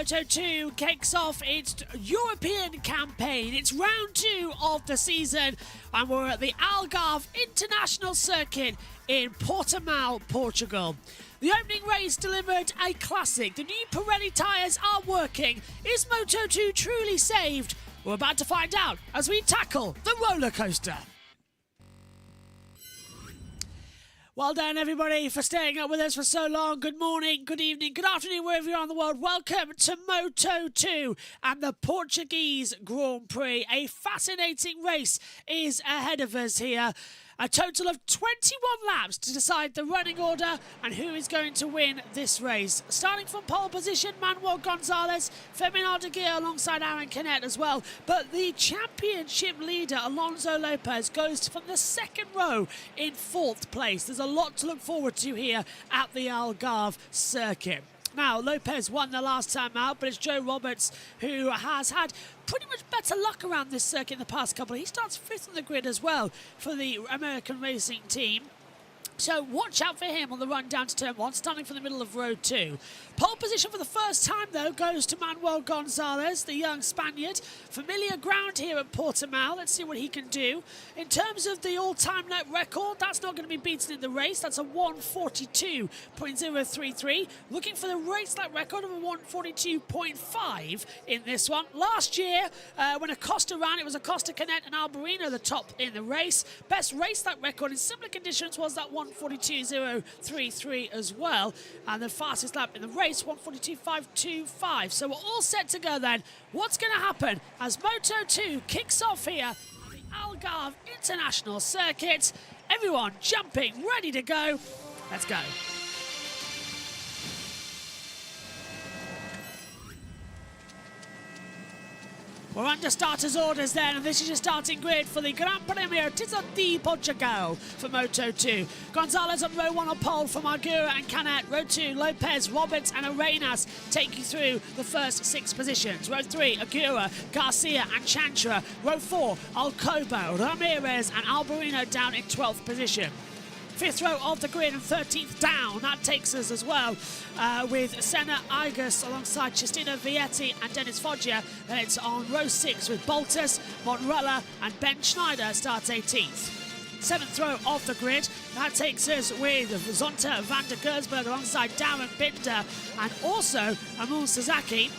Moto2 kicks off its European campaign. It's round 2 of the season and we're at the Algarve International Circuit in Portimao, Portugal. The opening race delivered a classic. The new Pirelli tyres are working. Is Moto2 truly saved? We're about to find out as we tackle the roller coaster. Well done, everybody, for staying up with us for so long. Good morning, good evening, good afternoon, wherever you are in the world. Welcome to Moto2 and the Portuguese Grand Prix. A fascinating race is ahead of us here. A total of 21 laps to decide the running order and who is going to win this race. Starting from pole position, Manuel Gonzalez, Fernando Aguirre alongside Aaron Canet as well. But the championship leader, Alonso Lopez, goes from the second row in 4th place. There's a lot to look forward to here at the Algarve circuit. Now, Lopez won the last time out, but it's Joe Roberts who has had pretty much better luck around this circuit in the past couple. He starts 5th on the grid as well for the American racing team. So watch out for him on the run down to turn 1, starting from the middle of row 2. Pole position for the first time, though, goes to Manuel Gonzalez, the young Spaniard. Familiar ground here at Portimao. Let's see what he can do. In terms of the all-time lap record, that's not going to be beaten in the race. That's a 1:42.033. Looking for the race lap record of a 1:42.5 in this one. Last year, when Acosta ran, it was Acosta, Canet and Albarino the top in the race. Best race lap record in similar conditions was that 1:42.033 as well. And the fastest lap in the race, 1:42.525. So we're all set to go then. What's going to happen as Moto2 kicks off here at the Algarve International Circuit? Everyone jumping, ready to go. Let's go. We're under starters orders then, and this is your starting grid for the Gran Premio di Portugal for Moto2. Gonzalez on row 1 on pole from Aguirre and Canet. Row 2, Lopez, Roberts and Arenas take you through the first 6 positions. Row 3, Aguirre, Garcia and Chantra. Row 4, Alcoba, Ramirez and Albarino down in 12th position. 5th row of the grid and 13th down. That takes us as well with Senna Igus alongside Cristina Vietti and Dennis Foggia. Then it's on row 6 with Boltas, Monrella and Ben Schneider starts 18th. 7th row of the grid. That takes us with Zonta van der Gersberg alongside Darren Binder and also Amul Sasaki.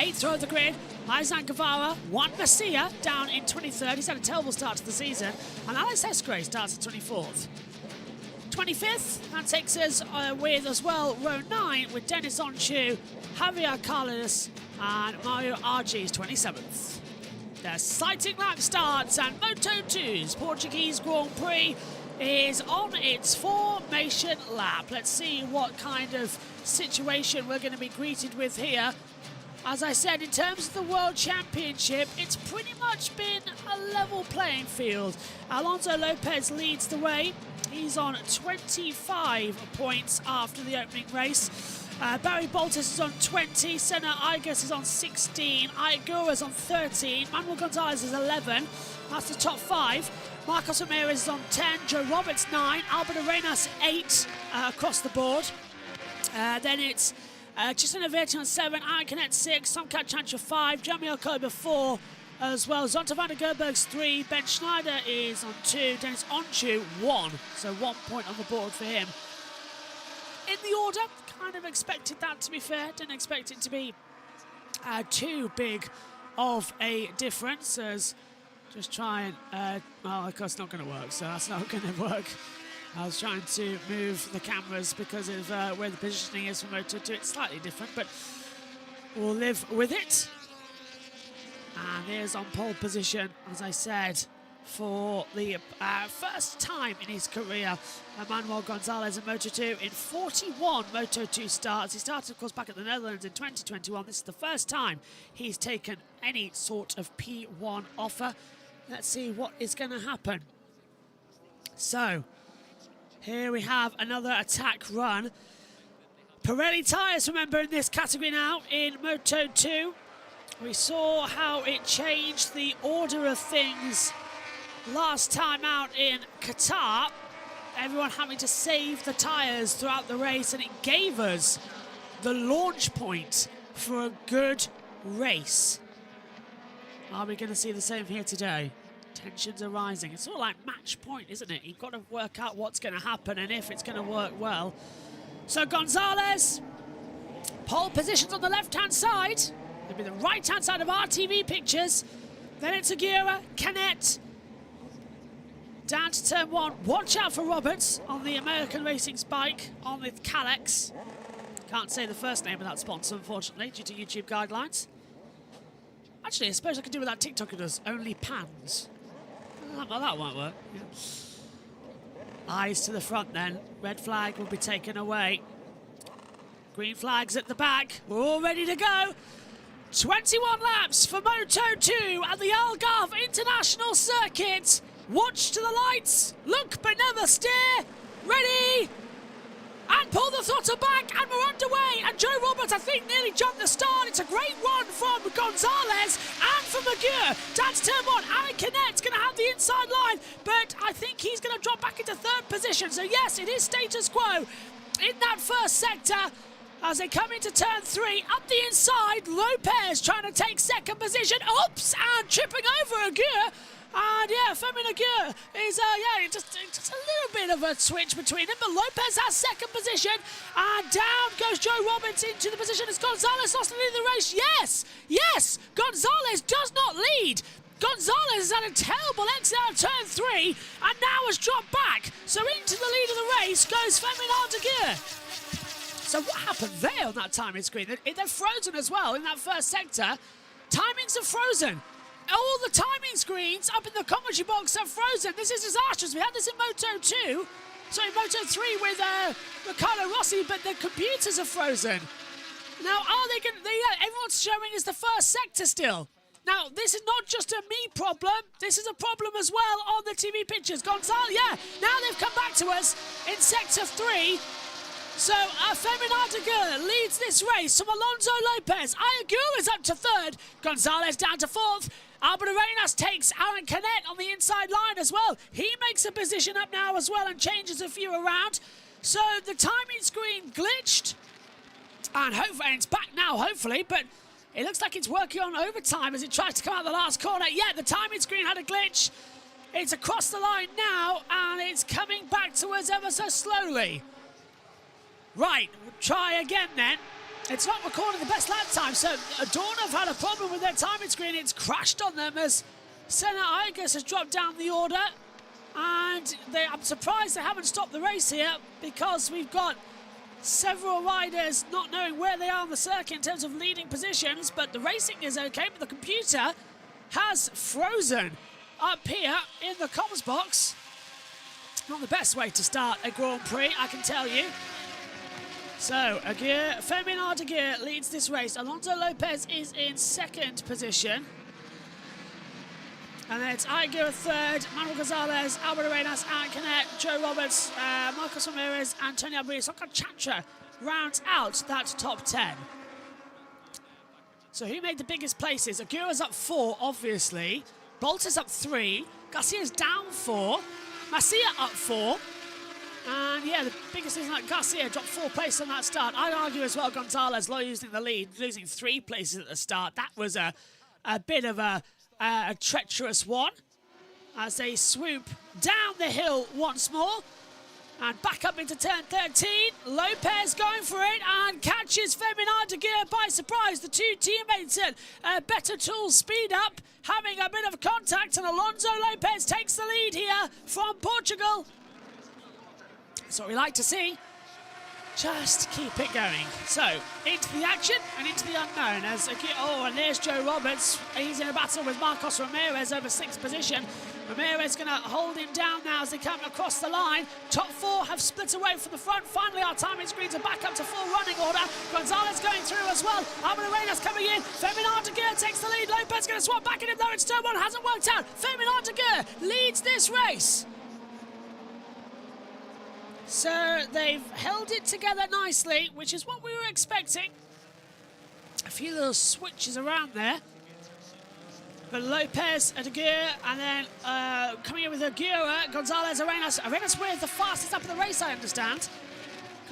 8th row of the grid. Aizan Guevara, Juan Macia down in 23rd. He's had a terrible start to the season. And Alex Escray starts at 24th. 25th, that takes us with as well row 9 with Dennis Onchu, Javier Carlos and Mario Argi's 27th. The exciting lap starts and Moto2's Portuguese Grand Prix is on its formation lap. Let's see what kind of situation we're going to be greeted with here. As I said, in terms of the World Championship, it's pretty much been a level playing field. Alonso Lopez leads the way. He's on 25 points after the opening race. Barry Boltas is on 20. Senna Igus is on 16. Aguirre is on 13. Manuel Gonzalez is 11. That's the top 5. Marcos Ramirez is on 10. Joe Roberts 9. Albert Arenas 8 across the board. Then it's Cristina Vietti on 7. Aaron Canet 6. Tomcat Chantra 5. Jeremy Alcoba 4. As well, Zonta van der Gersberg's 3, Ben Schneider is on 2, Dennis Onchu 1, so 1 point on the board for him. In the order, kind of expected that to be fair, didn't expect it to be too big of a difference, as just try and, well, of course, it's not going to work, so that's not going to work. I was trying to move the cameras because of where the positioning is for Moto2, it's slightly different, but we'll live with it. And here's on pole position, as I said, for the first time in his career, Manuel Gonzalez in Moto2 in 41 Moto2 starts. He started, of course, back at the Netherlands in 2021. This is the first time he's taken any sort of P1 offer. Let's see what is going to happen. So, here we have another attack run. Pirelli tyres, remember, in this category now in Moto2. We saw how it changed the order of things last time out in Qatar. Everyone having to save the tyres throughout the race, and it gave us the launch point for a good race. Are we going to see the same here today? Tensions are rising. It's all like match point, isn't it? You've got to work out what's going to happen and if it's going to work well. So Gonzalez, pole positions on the left-hand side. It'll be the right-hand side of our TV pictures. Then it's Aguirre, Canet. Down to turn 1. Watch out for Roberts on the American Racing bike on the Calyx. Can't say the first name of that sponsor, unfortunately, due to YouTube guidelines. Actually, I suppose I could do with that TikToker does. Only pans. Well, that won't work. Yeah. Eyes to the front then. Red flag will be taken away. Green flag's at the back. We're all ready to go. 21 laps for Moto2 at the Algarve International Circuit. Watch to the lights. Look but never steer. Ready. And pull the throttle back, and we're underway. And Joe Roberts, I think, nearly jumped the start. It's a great run from Gonzalez and from Aguirre. Down to turn 1. Aaron Canet's going to have the inside line, but I think he's going to drop back into 3rd position. So, yes, it is status quo in that first sector. As they come into turn 3, up the inside, Lopez trying to take 2nd position. Oops, and tripping over Aguirre. And yeah, Femin Aguirre is, just a little bit of a switch between them. But Lopez has 2nd position. And down goes Joe Roberts into the position as Gonzalez lost the lead of the race. Yes, Gonzalez does not lead. Gonzalez has had a terrible exit out of turn 3 and now has dropped back. So into the lead of the race goes Femin Aguirre. So what happened there on that timing screen? They're frozen as well in that first sector. Timings are frozen. All the timing screens up in the commentary box are frozen. This is disastrous. We had this in Moto2. Sorry, Moto3 with Ricardo Rossi, but the computers are frozen. Now, are they going to... everyone's showing us the first sector still. Now, this is not just a me problem. This is a problem as well on the TV pictures. Gonzalez, yeah, now they've come back to us in sector 3. So, Femin Aguirre leads this race from Alonso Lopez. Aguirre is up to 3rd. Gonzalez down to 4th. Albert Arenas takes Aaron Canet on the inside line as well. He makes a position up now as well and changes a few around. So, the timing screen glitched. And hopefully, it's back now, hopefully, but it looks like it's working on overtime as it tries to come out the last corner. Yeah, the timing screen had a glitch. It's across the line now, and it's coming back to us ever so slowly. Right, we'll try again then. It's not recording the best lap time, so Dawn have had a problem with their timing screen. It's crashed on them as Senna Igus has dropped down the order. And I'm surprised they haven't stopped the race here because we've got several riders not knowing where they are on the circuit in terms of leading positions. But the racing is okay, but the computer has frozen up here in the comms box. Not the best way to start a Grand Prix, I can tell you. So, Femin Aguirre leads this race. Alonso Lopez is in 2nd position. And then it's Aguirre 3rd, Manuel Gonzalez, Albert Arenas, Aaron Canet, Joe Roberts, Marcos Ramirez, Antonio Abreu. Soka Chatra rounds out that top 10. So who made the biggest places? Aguirre's up 4, obviously. Bolt is up 3. Garcia's down 4. Macia up 4. And yeah, the biggest thing is like Garcia dropped 4 places on that start. I'd argue as well Gonzalez losing the lead, losing 3 places at the start. That was a bit of a treacherous one as they swoop down the hill once more. And back up into turn 13. Lopez going for it and catches Femin Aguirre by surprise. The 2 teammates at Better Tools Speed Up having a bit of contact, and Alonso Lopez takes the lead here from Portugal. That's what we like to see. Just keep it going. So, into the action and into the unknown. And there's Joe Roberts. He's in a battle with Marcos Ramirez over 6th position. Ramirez going to hold him down now as they come across the line. Top 4 have split away from the front. Finally, our timing screens are back up to full running order. Gonzalez going through as well. Albert Arenas coming in. Femin Aguirre takes the lead. Lopez going to swap back at him though. It's turn 1. Hasn't worked out. Femin Aguirre leads this race. So they've held it together nicely, which is what we were expecting. A few little switches around there. But Lopez and Aguirre, and then coming in with Aguirre, Gonzalez, Arenas. Arenas with the fastest up in the race, I understand.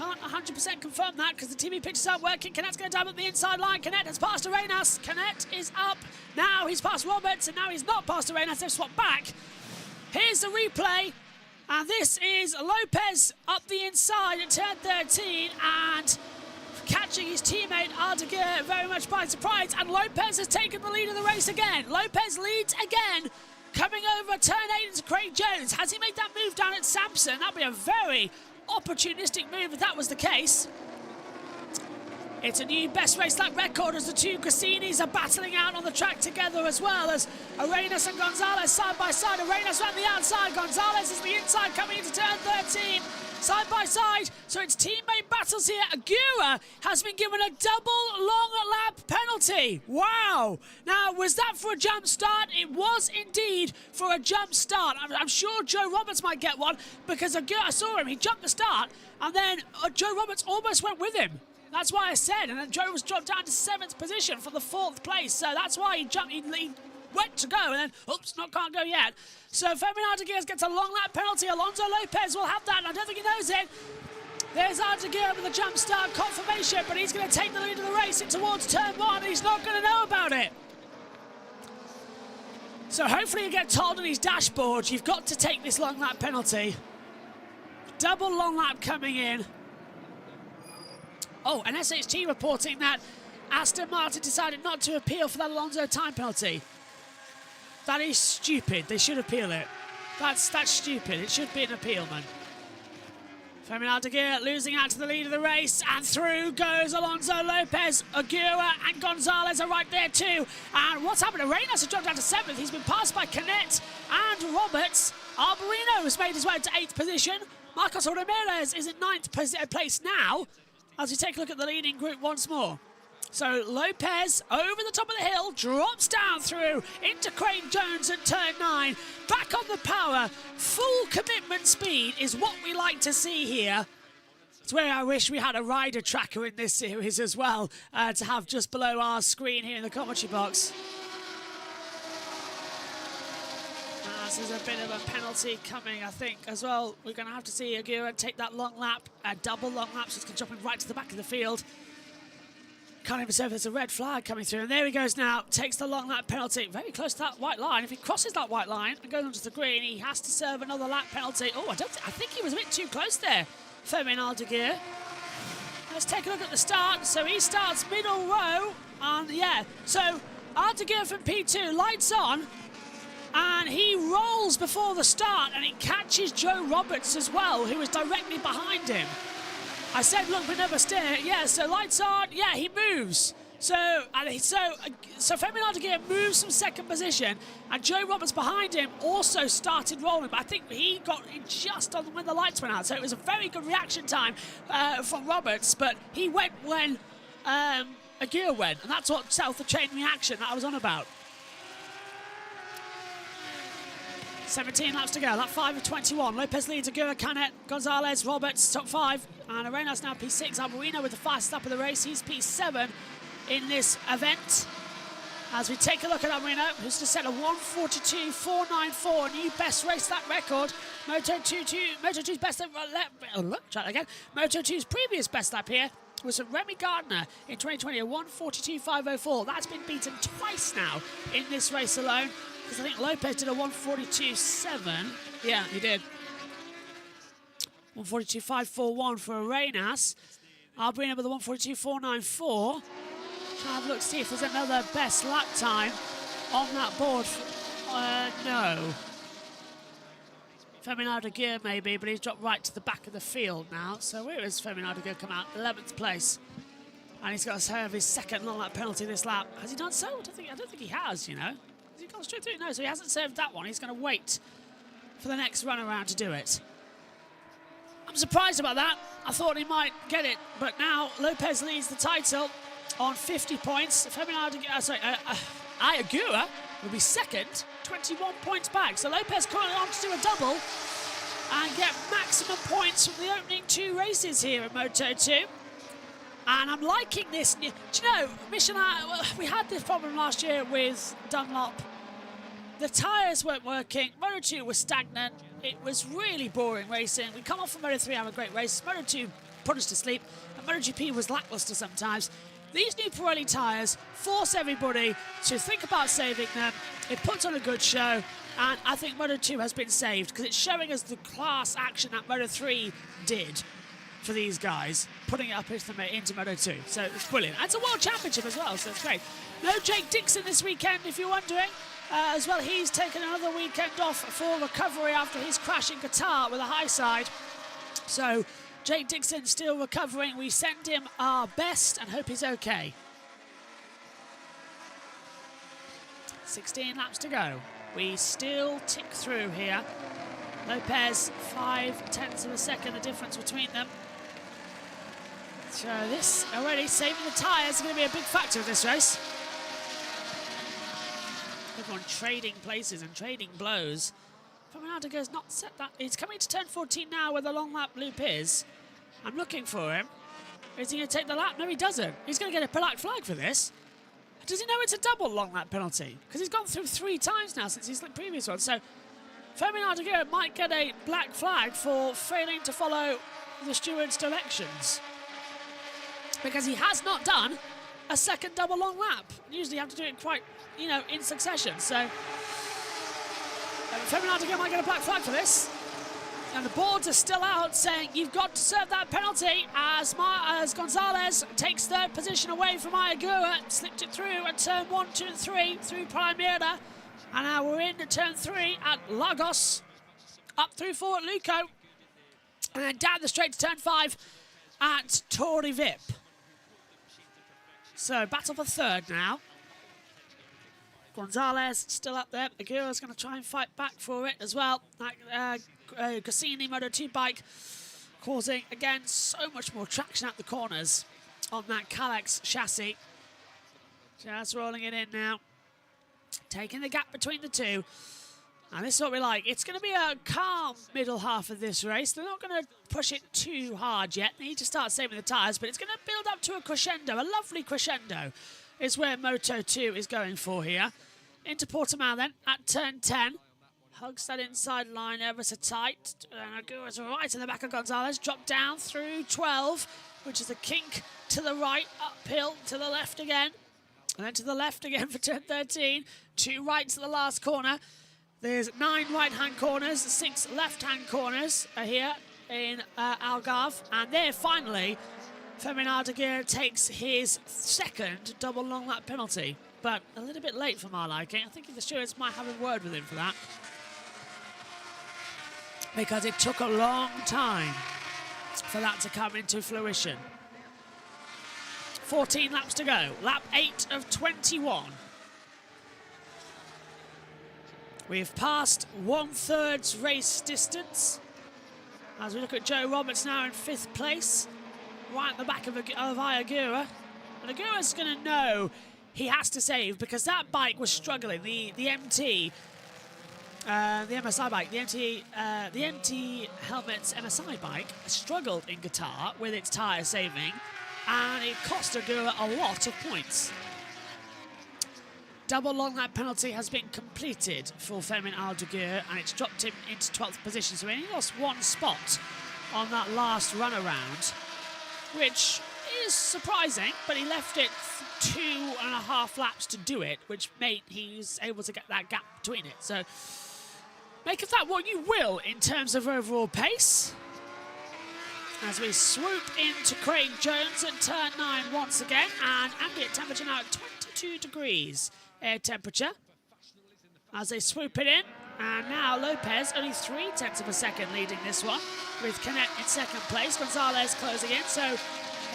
Can't 100% confirm that because the TV pictures aren't working. Canet's going to dive up the inside line. Canet has passed Arenas. Canet is up. Now he's passed Roberts, and now he's not passed Arenas. They've swapped back. Here's the replay. And this is Lopez up the inside at turn 13 and catching his teammate Aldeguer very much by surprise. And Lopez has taken the lead of the race again. Lopez leads again, coming over turn 8 into Craig Jones. Has he made that move down at Sampson? That'd be a very opportunistic move if that was the case. It's a new best race lap record as the two Grassinis are battling out on the track together, as well as Arenas and Gonzalez side by side. Arenas around the outside, Gonzalez is the inside coming into turn 13. Side by side, so it's teammate battles here. Aguirre has been given a double long lap penalty. Wow! Now, was that for a jump start? It was indeed for a jump start. I'm sure Joe Roberts might get one because Aguirre, I saw him, he jumped the start, and then Joe Roberts almost went with him. That's why I said, and then Joe was dropped down to 7th position for the 4th place, so that's why he jumped, he went to go, and then, oops, can't go yet. So Fermin Aldeguer gets a long lap penalty. Alonso Lopez will have that, and I don't think he knows it. There's Aldeguer with a jump start confirmation, but he's going to take the lead of the race in towards turn 1, and he's not going to know about it. So hopefully you get told on his dashboard, you've got to take this long lap penalty. Double long lap coming in. Oh, and SHT reporting that Aston Martin decided not to appeal for that Alonso time penalty. That is stupid. They should appeal it. That's stupid. It should be an appeal, man. Fermin Aldeguer losing out to the lead of the race, and through goes Alonso Lopez. Aguirre and Gonzalez are right there too. And what's happened? Arenas has dropped down to 7th. He's been passed by Canet and Roberts. Arbolino has made his way to 8th position. Marcos Ramirez is in 9th place now, as we take a look at the leading group once more. So Lopez over the top of the hill, drops down through into Craig Jones at turn 9. Back on the power, full commitment speed is what we like to see here. It's where I wish we had a rider tracker in this series as well, to have just below our screen here in the commentary box. This is a bit of a penalty coming, I think, as well. We're going to have to see Aguirre take that long lap, a double long lap, so it's going to drop him right to the back of the field. Can't even say if there's a red flag coming through. And there he goes now, takes the long lap penalty. Very close to that white line. If he crosses that white line and goes onto the green, he has to serve another lap penalty. Oh, I think he was a bit too close there, Fermin Aldeguer. Let's take a look at the start. So he starts middle row, and yeah. So Aldeguer from P2, lights on. And he rolls before the start, and he catches Joe Roberts as well, who is directly behind him. I said, look, but never steer. Yeah, so lights on. Yeah, he moves. So Fermin Aldeguer moves from 2nd position, and Joe Roberts behind him also started rolling, but I think he got in just on when the lights went out. So it was a very good reaction time from Roberts, but he went when Aguirre went, and that's what set off the chain reaction that I was on about. 17 laps to go, lap 5 of 21. Lopez leads Aguirre, Canet, Gonzalez, Roberts, top 5. And Arenas now P6. Arbolino with the fastest lap of the race. He's P7 in this event. As we take a look at Arbolino, who's just set a 1:42.494, new best race lap record. Moto2's best lap, try that again. Moto2's previous best lap here was Remy Gardner in 2020, a 1:42.504. That's been beaten twice now in this race alone. Because I think Lopez did a 1:42.7. Yeah, he did. 1:42.541 for Arenas. Arbolino with a 1:42.494. Trying to have a look, see if there's another best lap time on that board. No. Fermin Aldeguer maybe, but he's dropped right to the back of the field now. So where is Fermin Aldeguer come out? 11th place. And he's got to serve his 2nd long lap penalty this lap. Has he done so? I don't think he has, you know. Has he gone straight through? No, so he hasn't served that one. He's going to wait for the next run around to do it. I'm surprised about that. I thought he might get it, but now Lopez leads the title on 50 points. Fermin Aguirre will be 2nd, 21 points back. So Lopez currently on to do a double and get maximum points from the opening 2 races here at Moto2. And I'm liking this. Do you know, Michelin, we had this problem last year with Dunlop. The tyres weren't working. Moto2 was stagnant. It was really boring racing. We come off from Moto3, have a great race. Moto2 put us to sleep. And MotoGP was lackluster sometimes. These new Pirelli tyres force everybody to think about saving them. It puts on a good show, and I think Moto2 has been saved because it's showing us the class action that Moto3 did for these guys, putting it up into Moto2. So it's brilliant. And it's a World Championship as well, so it's great. No Jake Dixon this weekend, if you're wondering. As well, he's taken another weekend off for recovery after his crash in Qatar with a high side. So Jake Dixon still recovering. We send him our best and hope he's okay. 16 laps to go. We still tick through here. Lopez, 0.5 of a second, the difference between them. So this already saving the tyres is going to be a big factor of this race. Everyone trading places and trading blows. Fernando has not set that. He's coming to turn 14 now where the long lap loop is. I'm looking for him. Is he going to take the lap? No, he doesn't. He's going to get a black flag for this. Does he know it's a double long lap penalty? Because he's gone through 3 times now since his previous one. So Fernando might get a black flag for failing to follow the steward's directions. Because he has not done a second double long lap. Usually you have to do it quite, you know, in succession. So Fernando might get a black flag for this. And the boards are still out saying you've got to serve that penalty as Gonzalez takes third position away from Ayagura, slipped it through at turn 1, 2 and 3 through Primera. And now we're in to turn 3 at Lagos, up through 4 at Luco, and then down the straight to turn 5 at Torre Vip. So battle for third now. Gonzalez still up there. Aguirre's going to try and fight back for it as well. That Cassini Moto2 bike causing, again, so much more traction at the corners on that Kalex chassis. Just rolling it in now. Taking the gap between the two. And this is what we like. It's going to be a calm middle half of this race. They're not going to push it too hard yet. They need to start saving the tyres, but it's going to build up to a crescendo, a lovely crescendo is where Moto2 is going for here. Into Portimao then, at turn 10. Hugs that inside line ever so tight. Aguirre's right in the back of Gonzalez. Drop down through 12, which is a kink to the right, uphill to the left again. And then to the left again for turn 13. 2 rights at the last corner. There's 9 right-hand corners, 6 left-hand corners are here in Algarve. And there, finally, Fernando takes his second double long lap penalty. But a little bit late for my liking. I think the stewards might have a word with him for that. Because it took a long time for that to come into fruition. 14 laps to go. Lap 8 of 21. We've passed 1/3 race distance. As we look at Joe Roberts now in 5th place. Right at the back of Ayagura. And Agura's going to know he has to save because that bike was struggling. The MT, the MSI bike, the MT Helmets MSI bike struggled in Qatar with its tyre saving, and it cost Agura a lot of points. Double long lap penalty has been completed for Fermin Aldeguer, and it's dropped him into 12th position. So he only lost 1 spot on that last run around, which is surprising, but he left it 2.5 laps to do it, which made he was able to get that gap between it. So make of that what you will in terms of overall pace. As we swoop into Craig Jones at turn 9 once again, and ambient temperature now at 22 degrees air temperature as they swoop it in. And now Lopez, only 0.3 of a second leading this one, with Canet in 2nd place, Gonzalez closing in. So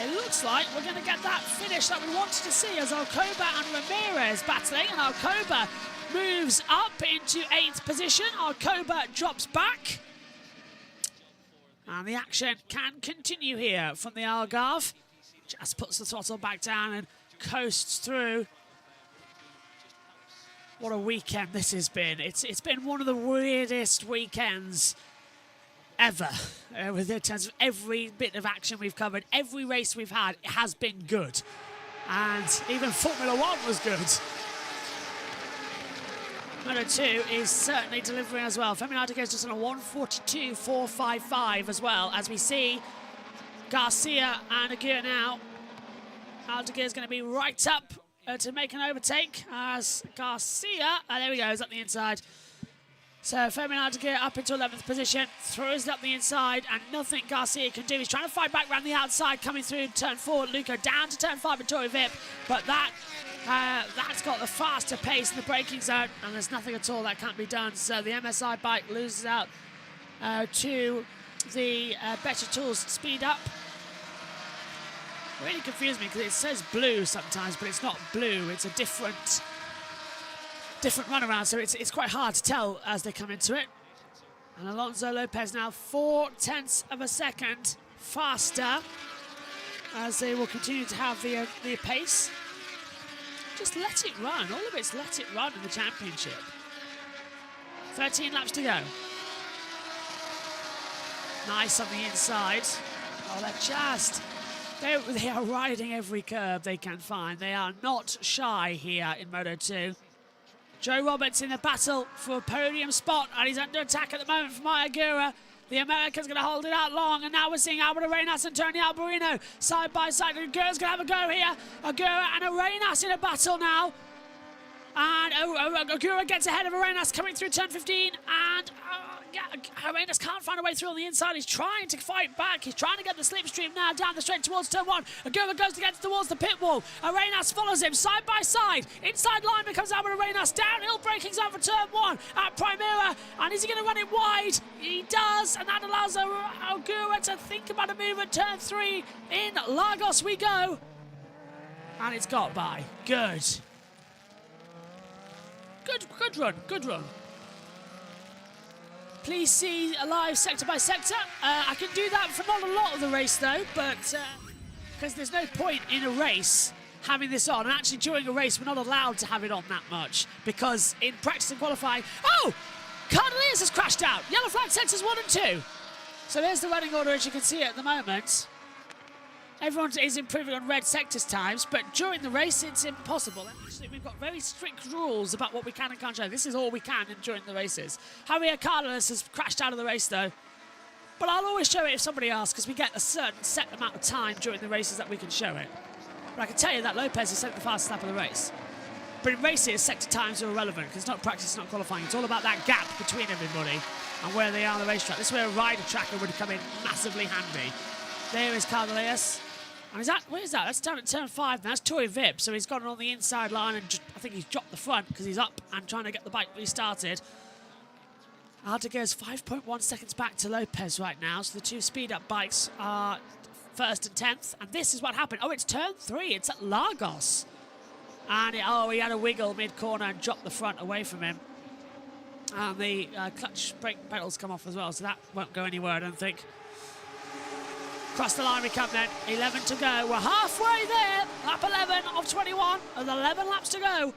it looks like we're going to get that finish that we wanted to see as Alcoba and Ramirez battling, and Alcoba moves up into 8th position. Alcoba drops back. And the action can continue here from the Algarve. Just puts the throttle back down and coasts through. What a weekend this has been. It's been one of the weirdest weekends ever. In terms of every bit of action we've covered, every race we've had has been good. And even Formula 1 was good. Moto2 is certainly delivering as well. Fernando goes just on a 1:42.455 as well, as we see Garcia and Aguirre now. Aldeguer is going to be right up to make an overtake as Garcia, there we go, is up the inside. So Fermin Aldeguer up into 11th position, throws it up the inside, and nothing Garcia can do. He's trying to fight back around the outside, coming through turn 4. Luca down to turn 5 with Tory Vip, but that's got the faster pace in the braking zone, and there's nothing at all that can't be done. So the MSI bike loses out to the Better Tools Speed Up. Really confused me because it says blue sometimes, but it's not blue. It's a different runaround, so it's quite hard to tell as they come into it. And Alonso Lopez now 0.4 of a second faster as they will continue to have the pace. Just let it run. All of it's let it run in the championship. 13 laps to go. Nice on the inside. Oh, they're just... They are riding every curve they can find. They are not shy here in Moto2. Joe Roberts in the battle for a podium spot, and he's under attack at the moment from Aguirre. The American's going to hold it out long, and now we're seeing Alberto Arenas and Tony Alberino side by side. Aguirre's going to have a go here. Aguirre and Arenas in a battle now. And Aguirre gets ahead of Arenas coming through turn 15, and Arenas can't find a way through on the inside. He's trying to fight back. He's trying to get the slipstream now down the straight towards turn 1. Aguirre goes towards the pit wall. Arenas follows him side by side. Inside line becomes Alberto Arenas. Downhill braking zone for turn 1 at Primera. And is he going to run it wide? He does, and that allows Aguirre to think about a move at turn 3. In Lagos we go. And it's got by. Good run. Please see live sector by sector. I can do that for not a lot of the race though, but because there's no point in a race having this on. And actually during a race we're not allowed to have it on that much because in practice and qualifying... Oh! Cardeliers has crashed out. Yellow flag sectors 1 and 2. So there's the running order as you can see at the moment. Everyone is improving on red sectors times, but during the race it's impossible. Actually, we've got very strict rules about what we can and can't show. This is all we can during the races. Javier Carlos has crashed out of the race though. But I'll always show it if somebody asks, because we get a certain set amount of time during the races that we can show it. But I can tell you that Lopez has set the fastest lap of the race. But in races, sector times are irrelevant, because it's not practice, it's not qualifying. It's all about that gap between everybody and where they are on the racetrack. This is where a rider tracker would come in massively handy. There is Cardeliers. And is that, where is that? That's down at turn 5 now. That's Tory Vip, so he's gone on the inside line and I think he's dropped the front because he's up and trying to get the bike restarted. Aldeguer's 5.1 seconds back to Lopez right now, so the two speed-up bikes are 1st and 10th. And this is what happened. Oh, it's turn 3. It's at Lagos. And he had a wiggle mid-corner and dropped the front away from him. And the clutch brake pedals come off as well, so that won't go anywhere, I don't think. Across the line we come then, 11 to go. We're halfway there, lap 11 of 21, with 11 laps to go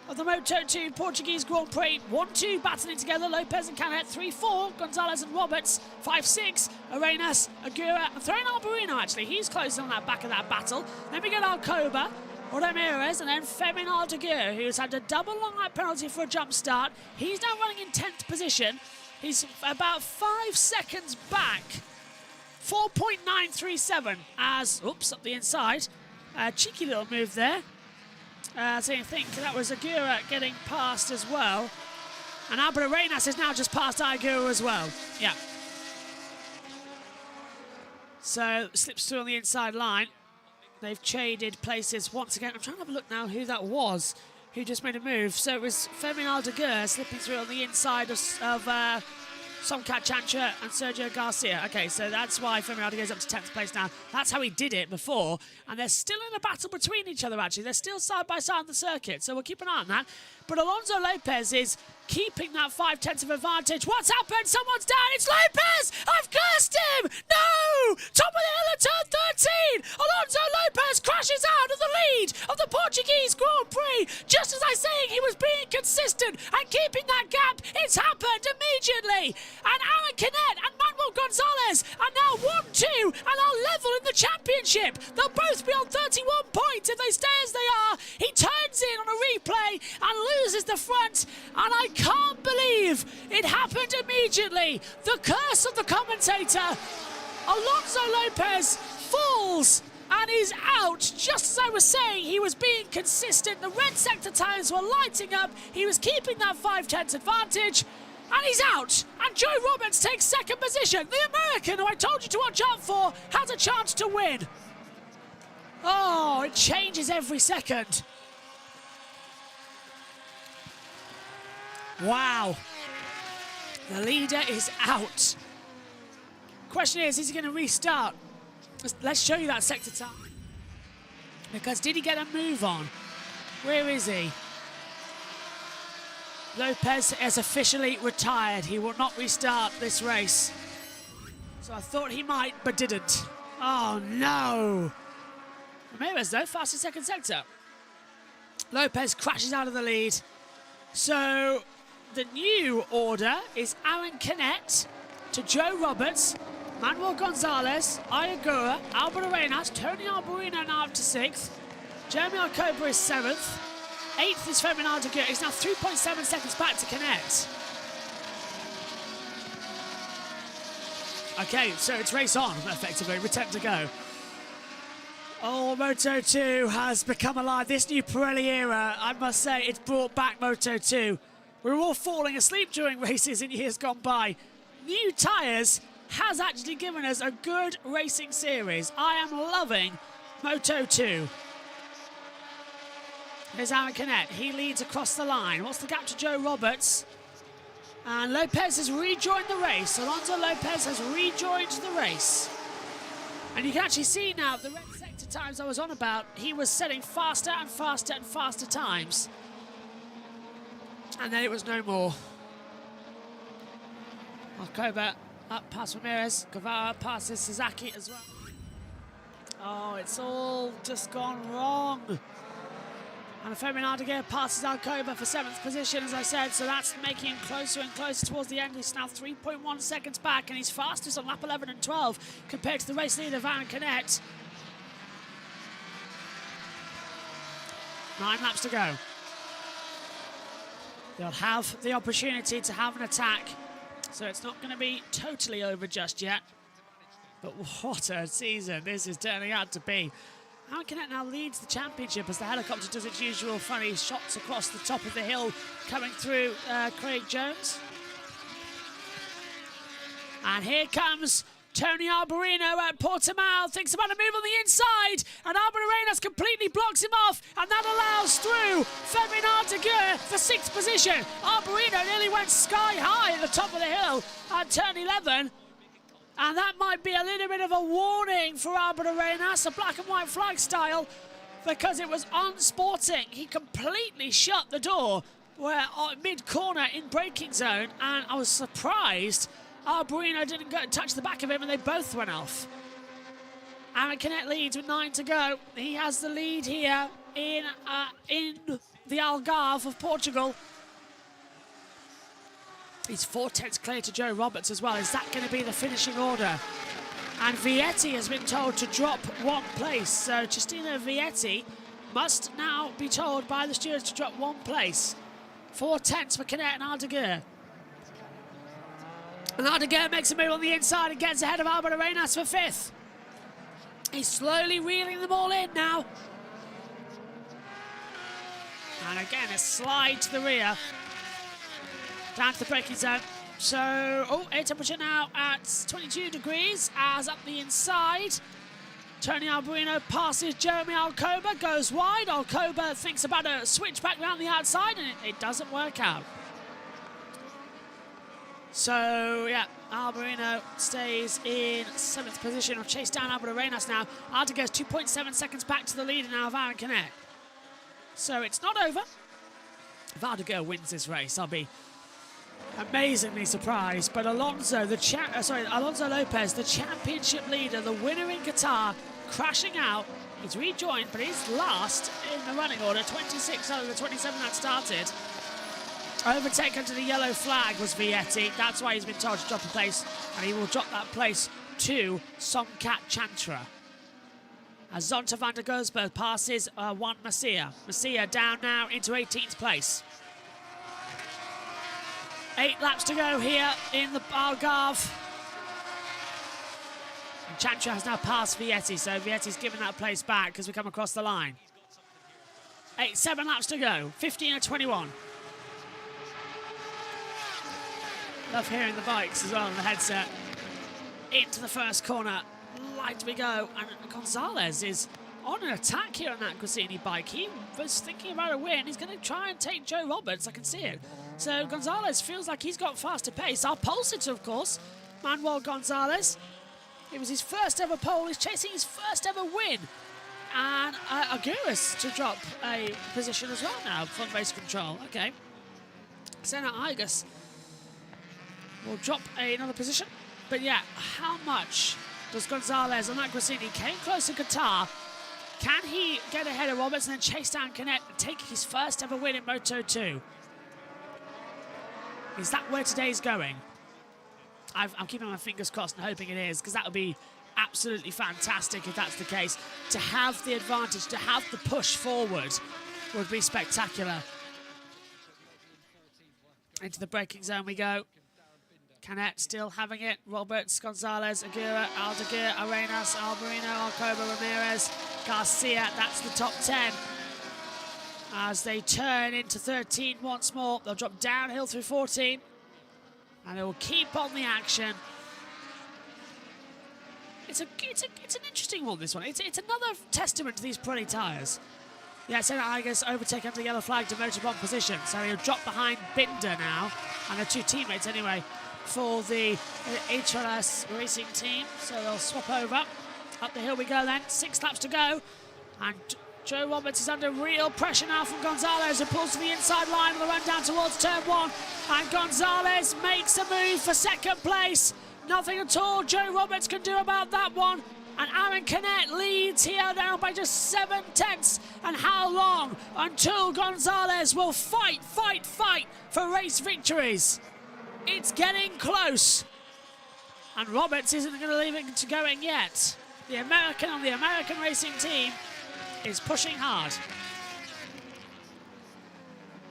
of the Moto2 Portuguese Grand Prix. 1-2 battling together, Lopez and Canet, 3-4, Gonzalez and Roberts, 5-6, Arenas, Aguirre, and throwing Alberino actually, he's close on that back of that battle. Then we get Alcoba, Ramirez, and then Fermin Aldeguer, who's had a double long lap penalty for a jump start. He's now running in 10th position. He's about 5 seconds back. 4.937 as, oops, up the inside. Cheeky little move there. So you think that was Aguirre getting past as well. And Alberto Arenas is now just past Aguirre as well. Yeah. So slips through on the inside line. They've traded places once again. I'm trying to have a look now who that was who just made a move. So it was Fermin Aldeguer slipping through on the inside of Somcat Chantra and Sergio Garcia. Okay, so that's why Fermin Aldeguer's up to 10th place now. That's how he did it before. And they're still in a battle between each other, actually. They're still side by side on the circuit, so we'll keep an eye on that. But Alonso Lopez is keeping that 5/10 of advantage. What's happened? Someone's down. It's Lopez! I've cursed him! No! Top of the hill at turn 13! Alonso Lopez crashes out of the lead of the Portuguese Grand Prix. Just as I was saying, he was being consistent and keeping that gap. It's happened immediately. And Alan Canet and Manuel Gonzalez are now 1-2 and are level in the championship. They'll both be on 31 points if they stay as they are. He turns in on a replay and loses the front. And I can't believe it happened immediately. The curse of the commentator. Alonso Lopez falls and he's out. Just as I was saying, he was being consistent. The red sector tires were lighting up. He was keeping that 5/10 advantage. And he's out. And Joe Roberts takes second position. The American, who I told you to watch out for, has a chance to win. Oh, it changes every second. Wow. The leader is out. Question is he going to restart? Let's show you that sector time. Because did he get a move on? Where is he? Lopez has officially retired. He will not restart this race. So I thought he might, but didn't. Oh, no. Ramirez, though, fast in second sector. Lopez crashes out of the lead. So the new order is Aaron Canet to Joe Roberts, Manuel Gonzalez, Ayagura, Albert Arenas, Tony Arbolino now up to 6th. Jeremy Alcoba is 7th. 8th is Ferdinand Aguirre. He's now 3.7 seconds back to Canet. Okay, so it's race on, effectively. Return to go. Oh, Moto2 has become alive. This new Pirelli era, I must say, it's brought back Moto2. We were all falling asleep during races in years gone by. New tyres has actually given us a good racing series. I am loving Moto2. Here's Aaron Canet. He leads across the line. What's the gap to Joe Roberts? And Lopez has rejoined the race. Alonso Lopez has rejoined the race. And you can actually see now the red sector times I was on about, he was setting faster and faster and faster times. And then it was no more. Alcoba up past Ramirez. Guevara passes Sasaki as well. Oh, it's all just gone wrong. And Ferdinand Aguirre passes Alcoba for 7th position, as I said, so that's making him closer and closer towards the end. He's now 3.1 seconds back, and he's fastest on lap 11 and 12 compared to the race leader, Aaron Canet. 9 laps to go. They'll have the opportunity to have an attack, so it's not going to be totally over just yet. But what a season this is turning out to be. Aaron Canet now leads the championship as the helicopter does its usual funny shots across the top of the hill, coming through Craig Jones. And here comes Tony Arbolino at Portimao, thinks about a move on the inside, and Albert Arenas completely blocks him off, and that allows through Ferdinand Aguirre for 6th position. Arbolino nearly went sky high at the top of the hill at turn 11. And that might be a little bit of a warning for Albert Arenas, a black and white flag style, because it was unsporting. He completely shut the door mid-corner in braking zone, and I was surprised Arbolino didn't go touch the back of him, and they both went off. Aaron Canet leads with 9 to go. He has the lead here in the Algarve of Portugal. He's 4/10 clear to Joe Roberts as well. Is that going to be the finishing order? And Vietti has been told to drop 1 place. So Cristina Vietti must now be told by the stewards to drop 1 place. 4/10 for Canet and Aldeguer. And Aldeguer makes a move on the inside and gets ahead of Albert Arenas for 5th. He's slowly reeling them all in now. And again, a slide to the rear. Down to the braking zone. So, air temperature now at 22 degrees as up the inside. Tony Arbolino passes Jeremy Alcoba, goes wide. Alcoba thinks about a switch back around the outside, and it doesn't work out. So, yeah, Arbolino stays in 7th position. I'll chase down Albert Arenas now. Alta goes 2.7 seconds back to the leader now of Aaron Canet. So it's not over. If Aldeguer wins this race, I'll be amazingly surprised. But Alonso Lopez, the championship leader, the winner in Qatar, crashing out. He's rejoined, but he's last in the running order, 26 out of the 27 that started. Overtaken to the yellow flag was Vietti. That's why he's been told to drop a place, and he will drop that place to Somkat Chantra. As Zonta van der Gosberg passes Juan Masia. Masia down now into 18th place. 8 laps to go here in the Algarve. And Chantra has now passed Vietti, so Vietti's given that place back as we come across the line. 7 laps to go, 15:21. Love hearing the bikes as well on the headset. Into the first corner, light we go, and Gonzalez is on an attack here on that Gresini bike. He was thinking about a win. He's going to try and take Joe Roberts, I can see it. So Gonzalez feels like he's got faster pace. Our pole sitter, of course, Manuel Gonzalez. It was his first ever pole. He's chasing his first ever win. And Aguirre's to drop a position as well now from race control. Okay. Senna Igus will drop another position. But yeah, how much does Gonzalez on that Gresini came close to Qatar? Can he get ahead of Roberts and then chase down Canet and take his first ever win in Moto2? Is that where today's going? I'm keeping my fingers crossed and hoping it is, because that would be absolutely fantastic if that's the case. To have the advantage, to have the push forward would be spectacular. Into the braking zone we go. Canet still having it. Roberts, Gonzalez, Aguirre, Aldeguer, Arenas, Albarino, Alcoba, Ramirez, Garcia. That's the top 10. As they turn into 13 once more, they'll drop downhill through 14. And they will keep on the action. It's an interesting one, this one. It's another testament to these Pirelli tyres. Yeah, Senna Igus overtake under the yellow flag to Moto1 position. So he'll drop behind Binder now. And the two teammates anyway for the HLS racing team. So they'll swap over. Up the hill we go then. 6 laps to go. And Joe Roberts is under real pressure now from Gonzalez, who pulls to the inside line on the run down towards turn 1. And Gonzalez makes a move for second place. Nothing at all Joe Roberts can do about that one. And Aaron Canet leads here now by just 7 tenths. And how long until Gonzalez will fight for race victories? It's getting close. And Roberts isn't going to leave it going yet. The American on the American racing team is pushing hard.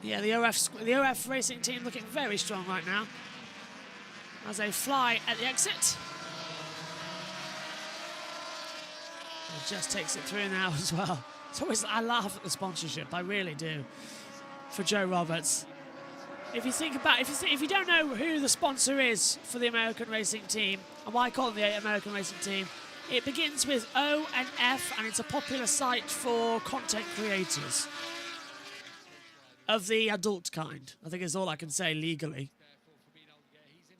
Yeah, the OF racing team looking very strong right now as they fly at the exit. It just takes it through now as well. It's always, I laugh at the sponsorship, I really do, for Joe Roberts. If you think about, if you don't know who the sponsor is for the American racing team, and why I call them the American racing team, it begins with O and F, and it's a popular site for content creators of the adult kind. I think is all I can say legally.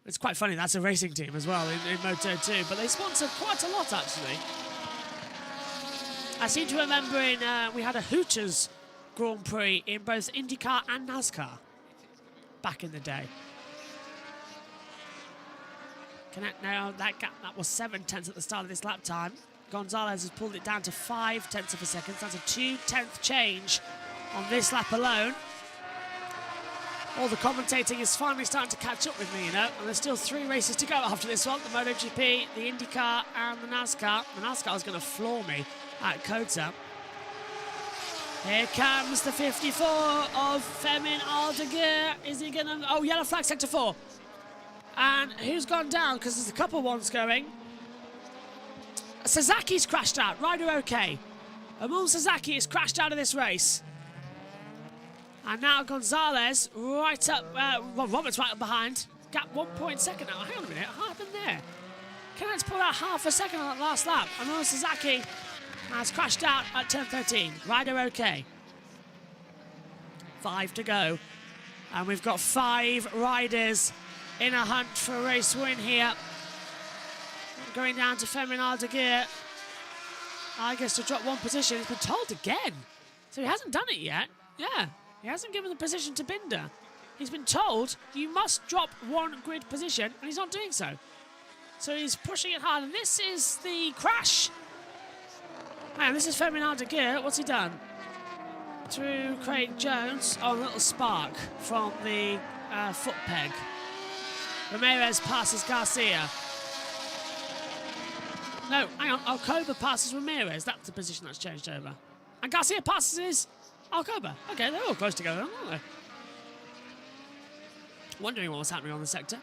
It's quite funny, that's a racing team as well in Moto2, but they sponsor quite a lot actually. I seem to remember we had a Hooters Grand Prix in both IndyCar and NASCAR back in the day. Connect now, that gap, that was 7 tenths at the start of this lap time. Gonzalez has pulled it down to 5 tenths of a second. That's a 2-tenth change on this lap alone. All the commentating is finally starting to catch up with me, you know, and there's still 3 races to go after this one. The MotoGP, the IndyCar, and the NASCAR. The NASCAR is going to floor me at Kota. Here comes the 54 of Femin Aldeguer. Is he going to... Oh, yellow flag, sector 4. And who's gone down? Because there's a couple ones going. Sazaki's crashed out. Rider okay. Amul Sasaki has crashed out of this race. And now Gonzalez right up... well, Roberts right up behind. Gap 1 second now. Hang on a minute. What happened there? Canet's pulled out half a second on that last lap. Amul Sasaki has crashed out at turn 13. Rider okay. 5 to go. And we've got 5 riders in a hunt for a race win here. Going down to Femin Aldeguer. I guess to drop 1 position. He's been told again. So he hasn't done it yet. Yeah, he hasn't given the position to Binder. He's been told you must drop 1 grid position, and he's not doing so. So he's pushing it hard, and this is the crash. Man, this is Femin Aldeguer. What's he done? Through Craig Jones. Oh, a little spark from the foot peg. Ramirez passes Garcia. No, hang on. Alcoba passes Ramirez. That's the position that's changed over. And Garcia passes Alcoba. Okay, they're all close together, aren't they? Wondering what was happening on the sector.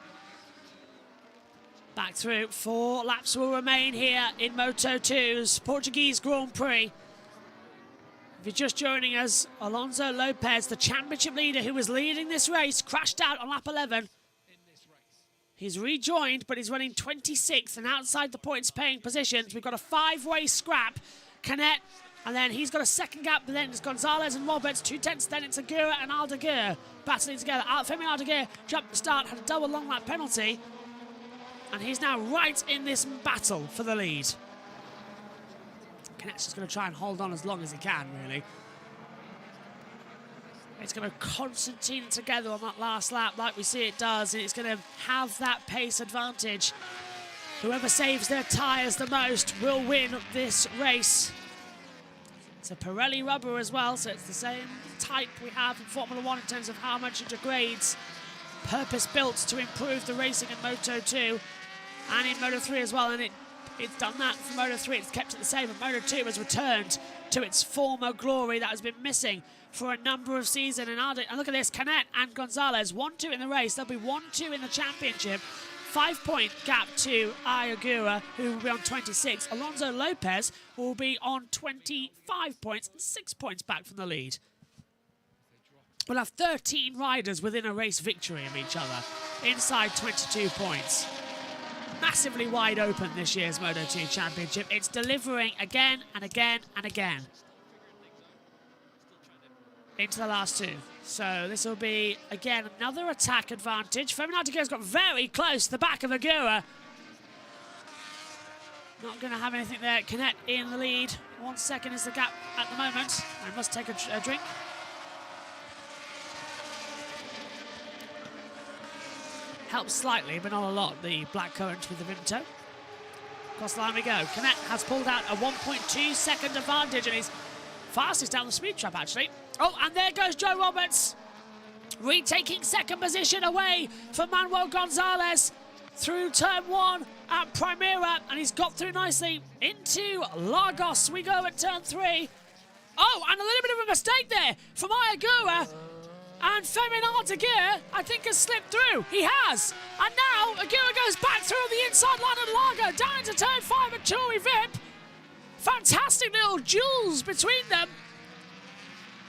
Back through. 4 laps will remain here in Moto2's Portuguese Grand Prix. If you're just joining us, Alonso Lopez, the championship leader who was leading this race, crashed out on lap 11. He's rejoined, but he's running 26th and outside the points-paying positions. We've got a 5-way scrap. Canet, and then he's got a second gap, but then it's Gonzalez and Roberts, 2/10, then it's Aguirre and Aldeguer battling together. Femi Aldeguer jumped the start, had a double long lap penalty, and he's now right in this battle for the lead. Canet's just going to try and hold on as long as he can, really. It's going to concertina together on that last lap like we see it does, and it's going to have that pace advantage. Whoever saves their tyres the most will win this race. It's a Pirelli rubber as well, so it's the same type we have in Formula 1 in terms of how much it degrades. Purpose-built to improve the racing in Moto2 and in Moto3 as well, and it's done that for Moto3. It's kept it the same, and Moto2 has returned to its former glory that has been missing for a number of seasons. And look at this, Canet and Gonzalez, 1-2 in the race. There'll be 1-2 in the championship. 5-point gap to Aguirre, who will be on 26. Alonso Lopez will be on 25 points and 6 points back from the lead. We'll have 13 riders within a race victory of each other, inside 22 points. Massively wide open this year's Moto2 Championship. It's delivering again and again and again into the last 2. So this will be, again, another attack advantage. Fernando's got very close to the back of Aguirre. Not going to have anything there. Canet in the lead. 1 second is the gap at the moment. I must take a drink. Helps slightly, but not a lot, the blackcurrant with the Vimto. Across the line we go. Canet has pulled out a 1.2 second advantage, and he's fastest down the speed trap, actually. Oh, and there goes Joe Roberts, retaking second position away from Manuel Gonzalez through turn 1 at Primera, and he's got through nicely into Lagos. We go at turn 3. Oh, and a little bit of a mistake there from Aguirre. And Femin Aldeguer, I think, has slipped through. He has. And now Aguirre goes back through the inside line of Lago, down into turn 5 at Churi Vip. Fantastic little duels between them.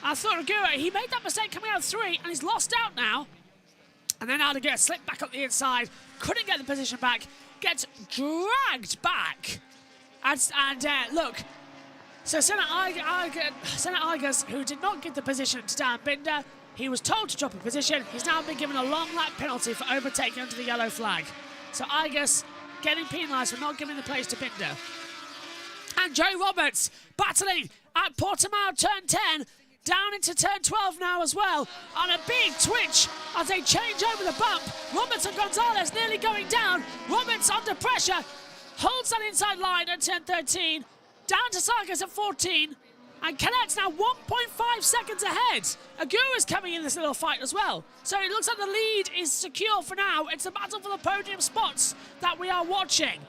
I thought Aguirre, he made that mistake coming out of 3, and he's lost out now. And then Aldeguer slipped back up the inside, couldn't get the position back, gets dragged back. And look, so Senna Igers, who did not give the position to Dan Binder, he was told to drop a position. He's now been given a long lap penalty for overtaking under the yellow flag. So Igers getting penalised for not giving the place to Binder. And Joe Roberts battling at Portimao turn 10, down into turn 12 now as well, on a big twitch as they change over the bump. Roberts and Gonzalez nearly going down. Roberts under pressure, holds that inside line at turn 13, down to Sargas at 14, and Canet's now 1.5 seconds ahead. Aguirre's coming in this little fight as well. So it looks like the lead is secure for now. It's the battle for the podium spots that we are watching.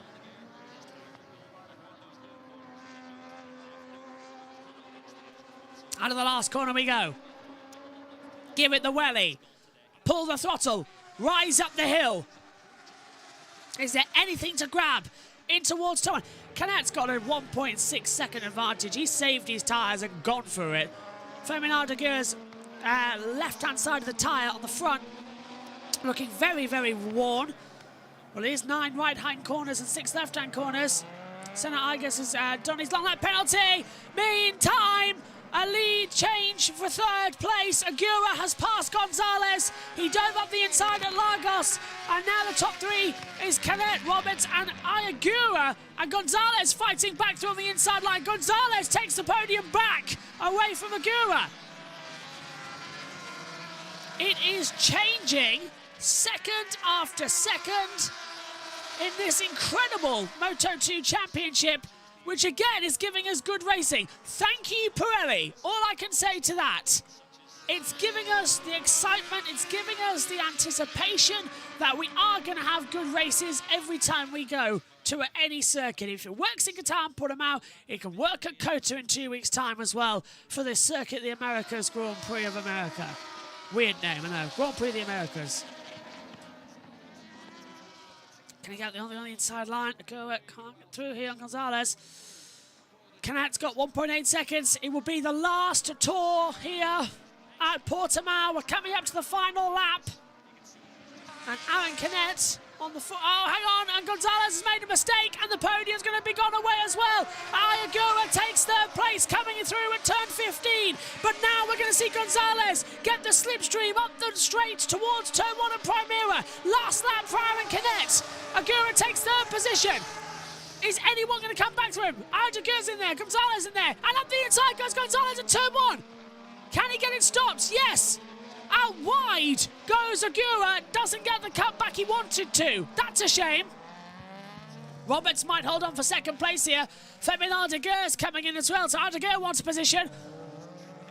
Out of the last corner we go. Give it the welly. Pull the throttle. Rise up the hill. Is there anything to grab in towards turn 1? Canet's got a 1.6 second advantage. He saved his tyres and gone for it. Femin Aldeguer's left-hand side of the tyre on the front, looking very, very worn. Well, it is 9 right-hand corners and 6 left-hand corners. Senna Igers has done his long lap penalty. Meantime, a lead change for 3rd place. Aguirre has passed Gonzalez. He dove up the inside at Lagos. And now the top 3 is Canet, Roberts and Aguirre. And Gonzalez fighting back through on the inside line. Gonzalez takes the podium back away from Aguirre. It is changing second after second in this incredible Moto2 Championship, which again is giving us good racing. Thank you, Pirelli. All I can say to that. It's giving us the excitement, it's giving us the anticipation that we are going to have good races every time we go to any circuit. If it works in Qatar and Portimao, it can work at COTA in 2 weeks' time as well for this circuit, the Americas Grand Prix of America. Weird name, I know. Grand Prix of the Americas. Can he get on the inside line? Agura can't get through here on Gonzalez. Canet's got 1.8 seconds. It will be the last tour here at Portimao. We're coming up to the final lap. And Aaron Canet on the foot. Oh, hang on. And Gonzalez has made a mistake. And the podium's going to be gone away as well. Agura takes third place coming through at turn 15. But now we're going to see Gonzalez get the slipstream up the straight towards turn 1 and Primera. Last lap for Aaron Canet. Agura takes third position. Is anyone going to come back to him? Agura's in there. Gonzalez in there. And up the inside goes Gonzalez at turn 1. Can he get it stopped? Yes. Out wide goes Agura. Doesn't get the cut back he wanted to. That's a shame. Roberts might hold on for second place here. Fabien Ardiguer's coming in as well. So Ardiguer wants a position.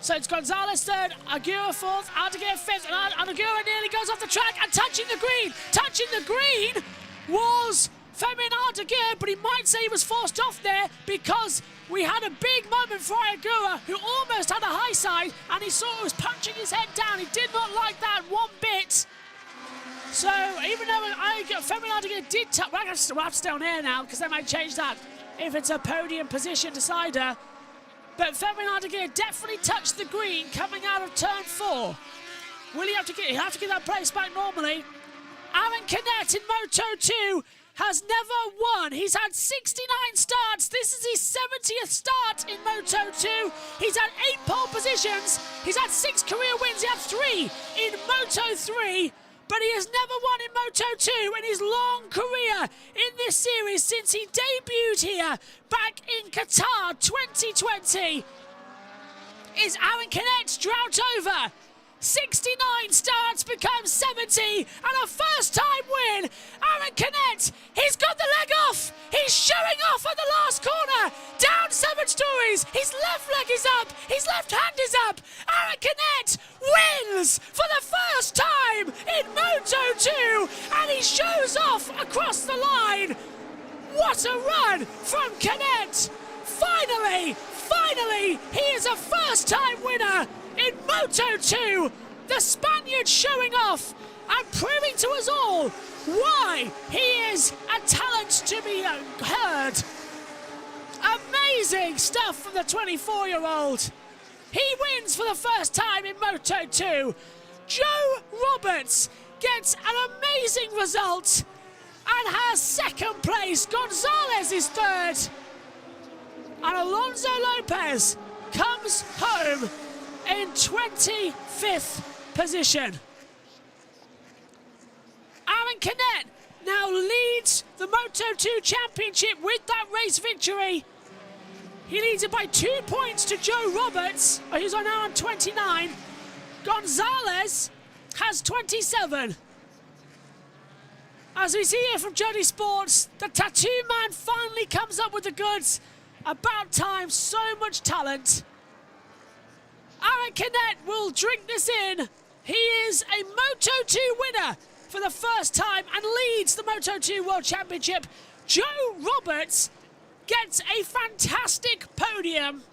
So it's Gonzalez third, Agura fourth, Ardiguer fifth, and Agura nearly goes off the track and touching the green. Touching the green was Fabien Ardiguer, but he might say he was forced off there because we had a big moment for Agura, who almost had a high side, and he sort of was punching his head down. He did not like that one bit. So even though Fabien Ardiguer did touch, we'll have to stay on air now because they might change that if it's a podium position decider. But Fabien Ardiguer definitely touched the green coming out of turn 4. Will he have to get that place back normally? Aaron Canet in Moto2 has never won. He's had 69 starts. This is his 70th start in Moto2. He's had 8 pole positions. He's had 6 career wins. He had 3 in Moto3. But he has never won in Moto2 in his long career in this series since he debuted here back in Qatar 2020. Is Aaron Canet's drought over? 69 starts becomes 70 and a first-time win. Aaron Canet, he's got the leg off. He's showing off at the last corner. Down 7 stories. His left leg is up. His left hand is up. Aaron Canet wins for the first time in Moto2 and he shows off across the line. What a run from Canet. Finally, he is a first-time winner in Moto2, the Spaniard showing off and proving to us all why he is a talent to be heard. Amazing stuff from the 24-year-old. He wins for the first time in Moto2. Joe Roberts gets an amazing result and has second place. Gonzalez is third. And Alonso Lopez comes home in 25th position. Aaron Canet now leads the Moto2 Championship with that race victory. He leads it by 2 points to Joe Roberts, who's now on 29. Gonzalez has 27. As we see here from JBMotorsports, the tattoo man finally comes up with the goods. About time, so much talent. Aaron Canet will drink this in. He is a Moto2 winner for the first time and leads the Moto2 World Championship. Joe Roberts gets a fantastic podium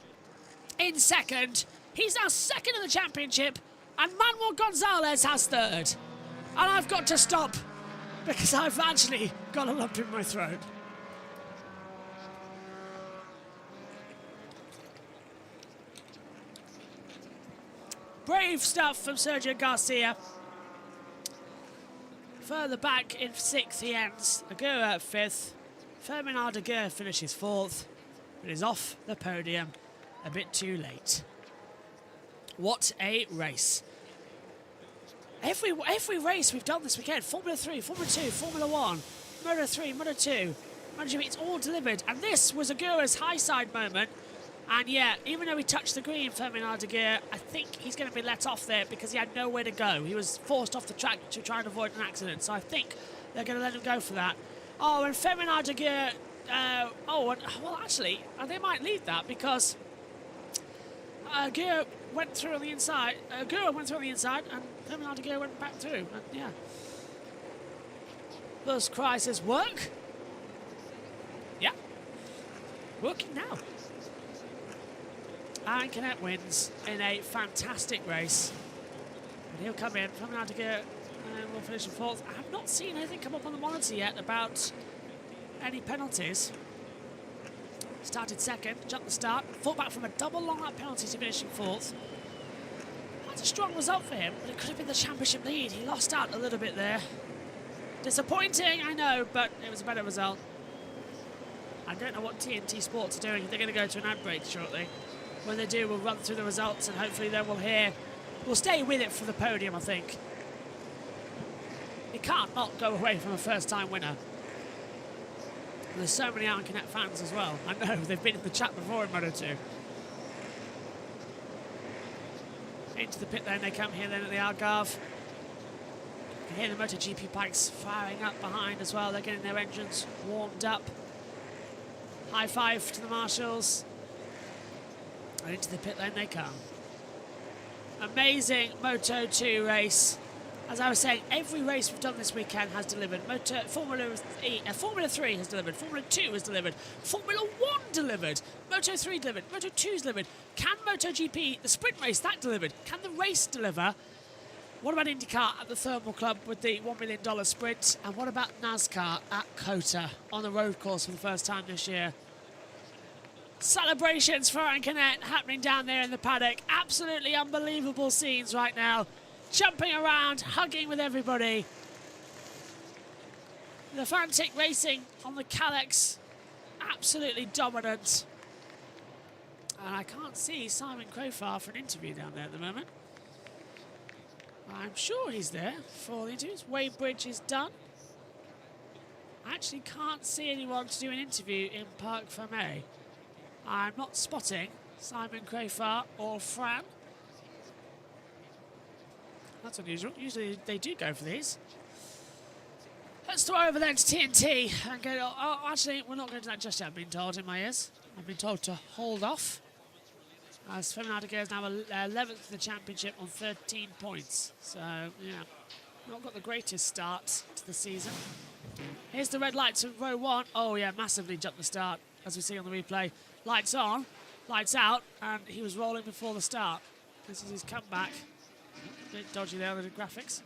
in second. He's now second in the championship and Manuel Gonzalez has third. And I've got to stop because I've actually got a lump in my throat. Brave stuff from Sergio Garcia. Further back in 6th he ends. Agura at 5th. Fabien Ardiguer finishes 4th. But is off the podium a bit too late. What a race. Every race we've done this weekend, Formula 3, Formula 2, Formula 1, Moto 3, Moto 2, MotoGP, it's all delivered. And this was Agura's high side moment. And yeah, even though he touched the green, Fabien Ardiguer, I think he's going to be let off there because he had nowhere to go. He was forced off the track to try and avoid an accident. So I think they're going to let him go for that. Oh, and Fabien Ardiguer, well, actually, they might leave that because Agura went through on the inside. Agura went through on the inside, and Fabien Ardiguer went back through. And yeah. Buzz Cry says, work? Yeah. Working now. Aaron Canet wins in a fantastic race. And he'll come in. Fabien Ardiguer, then we'll finish in fourth. I have not seen anything come up on the monitor yet about any penalties. Started second, jumped the start, fought back from a double long lap penalty to finish in fourth. That's a strong result for him, but it could have been the championship lead. He lost out a little bit there. Disappointing, I know, but it was a better result. I don't know what TNT Sports are doing. They're going to go to an ad break shortly. When they do, we'll run through the results and hopefully then we'll stay with it for the podium, I think. You can't not go away from a first-time winner. And there's so many Arcanet fans as well. I know, they've been in the chat before in Moto2. Into the pit lane they come here then at the Algarve. You can hear the MotoGP bikes firing up behind as well. They're getting their engines warmed up. High five to the marshals. And into the pit lane they come. Amazing Moto2 race. As I was saying, every race we've done this weekend has delivered. Formula 3 has delivered. Formula 2 has delivered. Formula 1 delivered. Moto3 delivered. Moto2's delivered. Can MotoGP, the sprint race, that delivered? Can the race deliver? What about IndyCar at the Thermal Club with the $1 million sprint? And what about NASCAR at COTA on the road course for the first time this year? Celebrations for Ancanet happening down there in the paddock. Absolutely unbelievable scenes right now. Jumping around, hugging with everybody. The frantic racing on the Calyx, absolutely dominant. And I can't see Simon Crowfar for an interview down there at the moment. I'm sure he's there for the interviews. Weybridge is done. I actually can't see anyone to do an interview in Parc Fermé. I'm not spotting Simon Crowfar or Fran. That's unusual. Usually they do go for these. Let's throw over then to TNT and go. Oh, actually, we're not going to do that just yet, I've been told in my ears. I've been told to hold off. As Fernando is now 11th in the championship on 13 points. So, yeah, not got the greatest start to the season. Here's the red lights of row 1. Oh, yeah, massively jumped the start, as we see on the replay. Lights on, lights out, and he was rolling before the start. This is his comeback. A bit dodgy there with the graphics.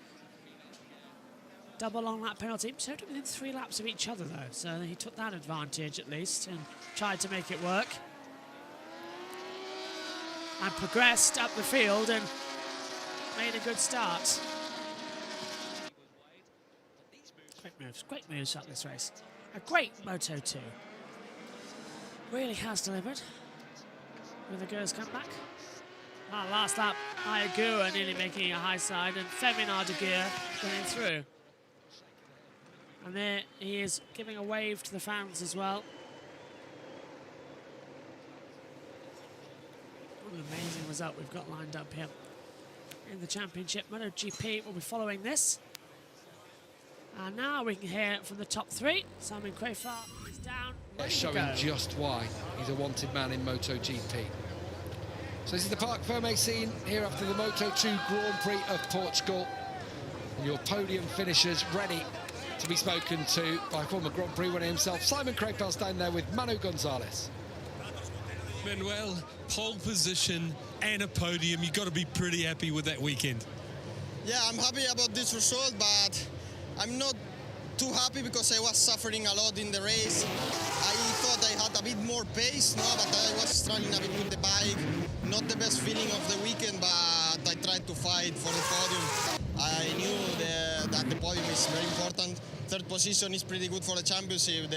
Double long lap penalty. So within 3 laps of each other, though. So he took that advantage, at least, and tried to make it work. And progressed up the field and made a good start. Great moves up this race. A great Moto2. Really has delivered with the Gers comeback. Last lap, Ayagura nearly making a high side and Femin de Geer getting through. And there he is giving a wave to the fans as well. What an amazing result we've got lined up here in the championship. MotoGP will be following this. And now we can hear from the top 3. Simon Crowfar is down. That's showing just why he's a wanted man in MotoGP. So this is the Parc Fermé scene here after the Moto2 Grand Prix of Portugal. And your podium finishers ready to be spoken to by former Grand Prix winner himself. Simon Crowfar's down there with Manu Gonzalez. Manuel, pole position and a podium. You've got to be pretty happy with that weekend. Yeah, I'm happy about this result, but I'm not too happy because I was suffering a lot in the race. I thought I had a bit more pace, no, but I was struggling a bit with the bike. Not the best feeling of the weekend, but I tried to fight for the podium. I knew that the podium is very important. Third position is pretty good for the championship.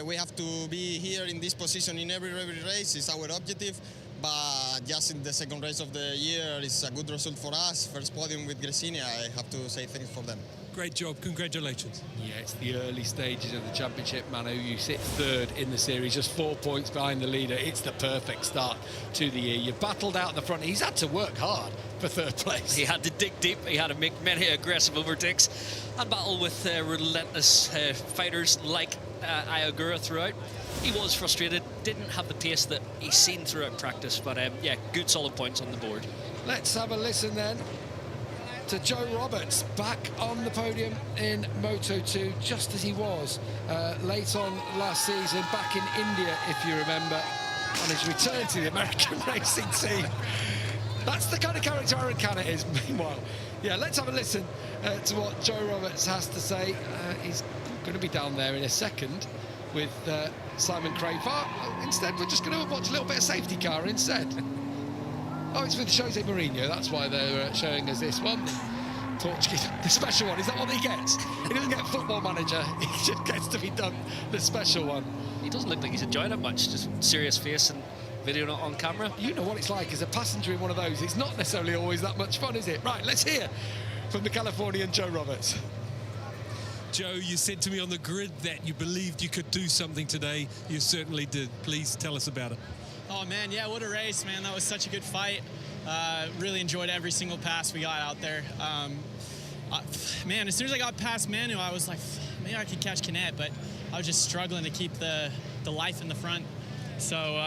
We have to be here in this position in every race. It's our objective. But just in the second race of the year, it's a good result for us. First podium with Gresini. I have to say thanks for them. Great job, congratulations. Yeah, it's the early stages of the championship, Manu. You sit third in the series, just 4 points behind the leader. It's the perfect start to the year. You battled out the front. He's had to work hard for third place. He had to dig deep. He had to make many aggressive overtakes and battle with relentless fighters like Ayagura throughout. He was frustrated, didn't have the pace that he's seen throughout practice, but yeah, good solid points on the board. Let's have a listen then to Joe Roberts, back on the podium in Moto2, just as he was late on last season, back in India, if you remember, on his return to the American racing team. That's the kind of character Aaron Canet is. Meanwhile, Yeah, let's have a listen to what Joe Roberts has to say. He's going to be down there in a second with Simon Crafar. Instead, we're just going to watch a little bit of safety car instead. Oh, it's with Jose Mourinho. That's why they're showing us this one. Portuguese, the special one. Is that what he gets? He doesn't get football manager. He just gets to be done the special one. He doesn't look like he's enjoying it much. Just serious face and video not on camera. You know what it's like as a passenger in one of those. It's not necessarily always that much fun, is it? Right, let's hear from the Californian Joe Roberts. Joe, you said to me on the grid that you believed you could do something today. You certainly did. Please tell us about it. Oh man, yeah, what a race, man. That was such a good fight. Really enjoyed every single pass we got out there. Man, as soon as I got past Manu, I was like, maybe I could catch Canet, but I was just struggling to keep the life in the front. So,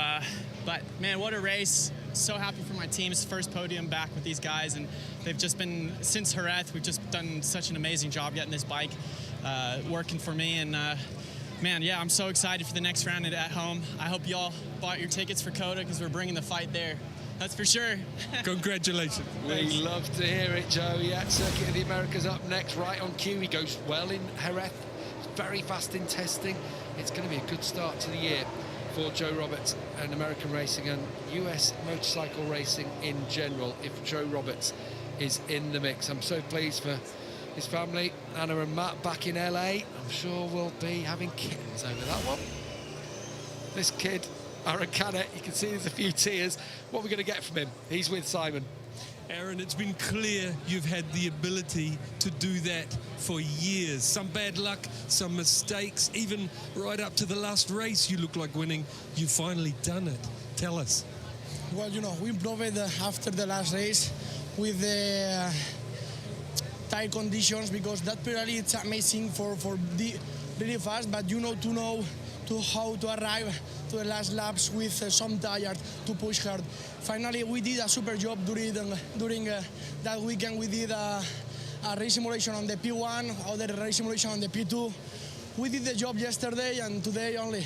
but man, what a race. So happy for my team's first podium back with these guys, and they've just been, since Jerez, we've just done such an amazing job getting this bike working for me, and man, yeah, I'm so excited for the next round at home. I hope y'all bought your tickets for COTA because we're bringing the fight there. That's for sure. Congratulations. We love to hear it, Joe. Yeah, Circuit of the Americas up next, right on cue. He goes well in Jerez, very fast in testing. It's going to be a good start to the year for Joe Roberts and American racing and US motorcycle racing in general, if Joe Roberts is in the mix. I'm so pleased for his family, Anna and Matt back in LA. I'm sure we'll be having kittens over that one. This kid, Aaron Canet, you can see there's a few tears. What are we going to get from him? He's with Simon. Aaron, it's been clear you've had the ability to do that for years. Some bad luck, some mistakes, even right up to the last race you look like winning. You've finally done it. Tell us. Well, you know, we improved after the last race with the tight conditions, because that Pirelli, it's amazing for really fast, but you know to how to arrive to the last laps with some tires to push hard. Finally, we did a super job during that weekend. We did a race simulation on the P1, other race simulation on the P2. We did the job yesterday, and today only.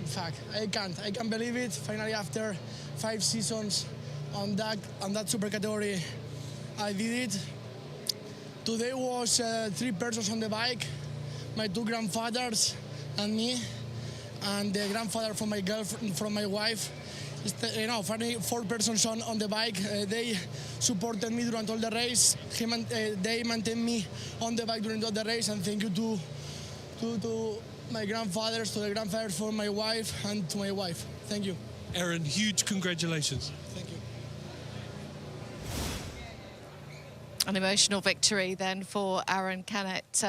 Fuck, I can't believe it. Finally, after 5 seasons on that super category, I did it. Today was 3 persons on the bike, my 2 grandfathers and me, and the grandfather from my girlfriend, from my wife. You know, finally 4 persons on the bike. They supported me during all the race. They maintained me on the bike during all the race, and thank you to my grandfathers, to the grandfathers for my wife, and to my wife. Thank you. Aaron, huge congratulations. Thank you. An emotional victory then for Aaron Canet.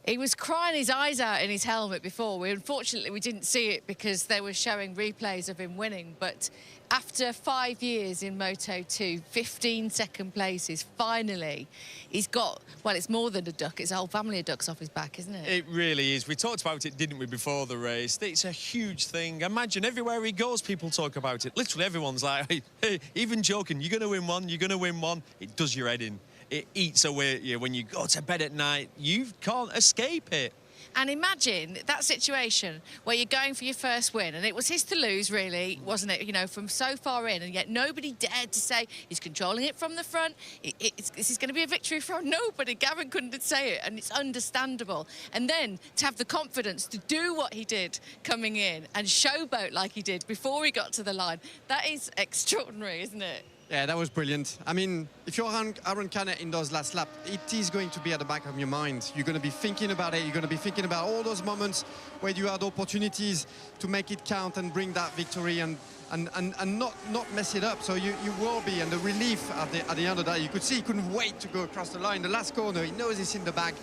He was crying his eyes out in his helmet before. Unfortunately, we didn't see it because they were showing replays of him winning. But after 5 years in Moto2, 15 second places, finally, he's got, well, it's more than a duck. It's a whole family of ducks off his back, isn't it? It really is. We talked about it, didn't we, before the race? It's a huge thing. Imagine everywhere he goes, people talk about it. Literally everyone's like, hey, even joking, you're going to win one, you're going to win one. It does your head in. It eats away at you. When you go to bed at night, you can't escape it. And imagine that situation where you're going for your first win, and it was his to lose, really, wasn't it? You know, from so far in, and yet nobody dared to say he's controlling it from the front. This is going to be a victory for him. Nobody. Gavin couldn't say it, and it's understandable. And then to have the confidence to do what he did coming in and showboat like he did before he got to the line, that is extraordinary, isn't it? Yeah, that was brilliant. I mean, if you're Aaron Canet in those last laps, it is going to be at the back of your mind. You're going to be thinking about it. You're going to be thinking about all those moments where you had opportunities to make it count and bring that victory and not mess it up. So you will be, and the relief at the end of that, you could see he couldn't wait to go across the line. The last corner, he knows he's in the back.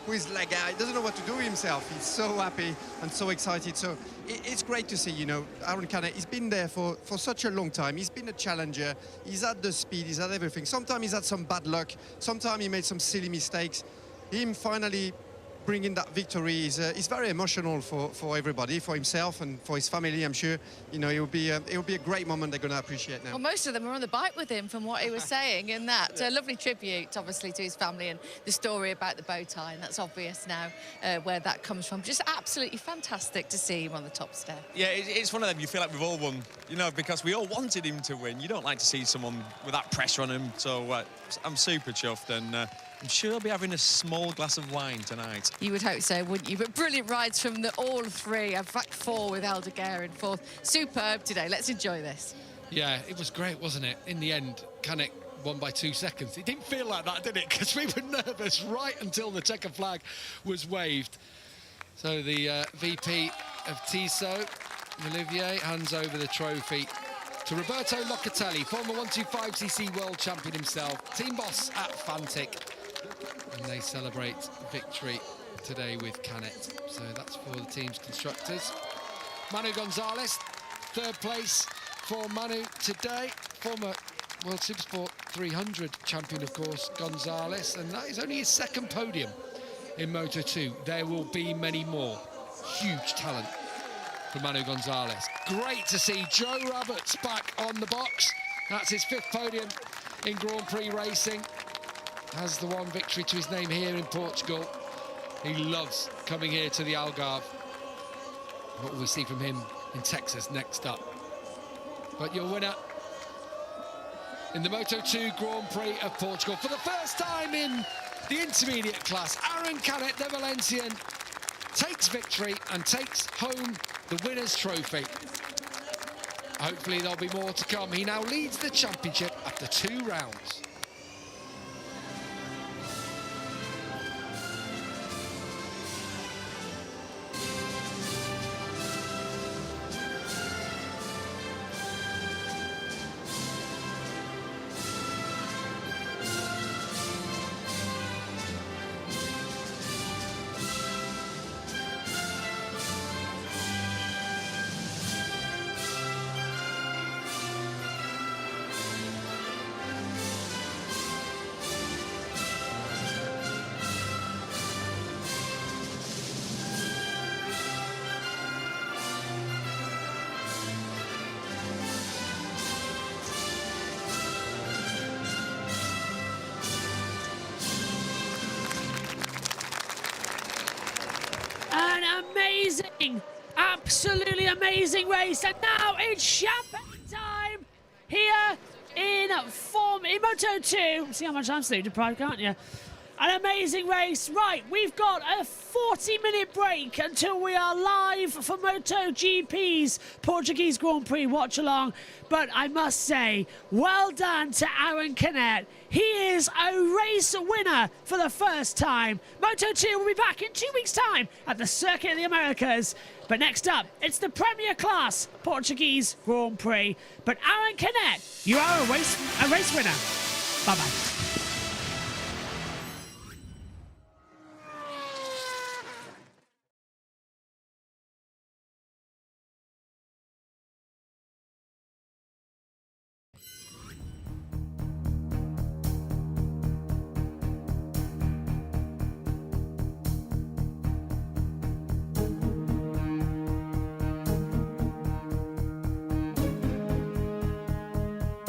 With his leg out, he doesn't know what to do himself. He's so happy and so excited. So it's great to see, you know, Aaron Canet, he's been there for such a long time. He's been a challenger. He's had the speed, he's had everything. Sometimes he's had some bad luck. Sometimes he made some silly mistakes. Him finally bringing that victory is very emotional for everybody, for himself and for his family. I'm sure, you know, it will be a great moment they're going to appreciate now. Well, most of them are on the bike with him from what he was saying in that. A lovely tribute, obviously, to his family and the story about the bow tie, and that's obvious now where that comes from. Just absolutely fantastic to see him on the top step. Yeah, it's one of them you feel like we've all won, you know, because we all wanted him to win. You don't like to see someone with that pressure on him, so I'm super chuffed, and I'm sure he'll be having a small glass of wine tonight. You would hope so, wouldn't you? But brilliant rides from all three. In fact, four with Aldeguer in fourth. Superb today. Let's enjoy this. Yeah, it was great, wasn't it? In the end, Canet won by 2 seconds. It didn't feel like that, did it? Because we were nervous right until the checker flag was waved. So the VP of Tissot, Olivier, hands over the trophy to Roberto Locatelli, former 125cc world champion himself, team boss at Fantic. And they celebrate victory today with Canet. So that's for the team's constructors. Manu Gonzalez, third place for Manu today. Former World Supersport 300 champion, of course, Gonzalez. And that is only his second podium in Moto2. There will be many more. Huge talent for Manu Gonzalez. Great to see Joe Roberts back on the box. That's his 5th podium in Grand Prix racing. Has the one victory to his name here in Portugal. He loves coming here to the Algarve. What will we see from him in Texas next up? But your winner in the Moto2 Grand Prix of Portugal for the first time in the intermediate class, Aaron Canet, the Valencian, takes victory and takes home the winner's trophy. Hopefully there'll be more to come. He now leads the championship after 2 rounds. Amazing, absolutely amazing race, and now it's champagne time here in Moto2. See how much I'm sleep deprived, can't you? An amazing race. Right, we've got a 40-minute break until we are live for MotoGP's Portuguese Grand Prix watch along. But I must say, well done to Aaron Canet. He is a race winner for the first time. Moto2 will be back in 2 weeks' time at the Circuit of the Americas. But next up, it's the Premier Class Portuguese Grand Prix. But Aaron Canet, you are a race winner. Bye-bye.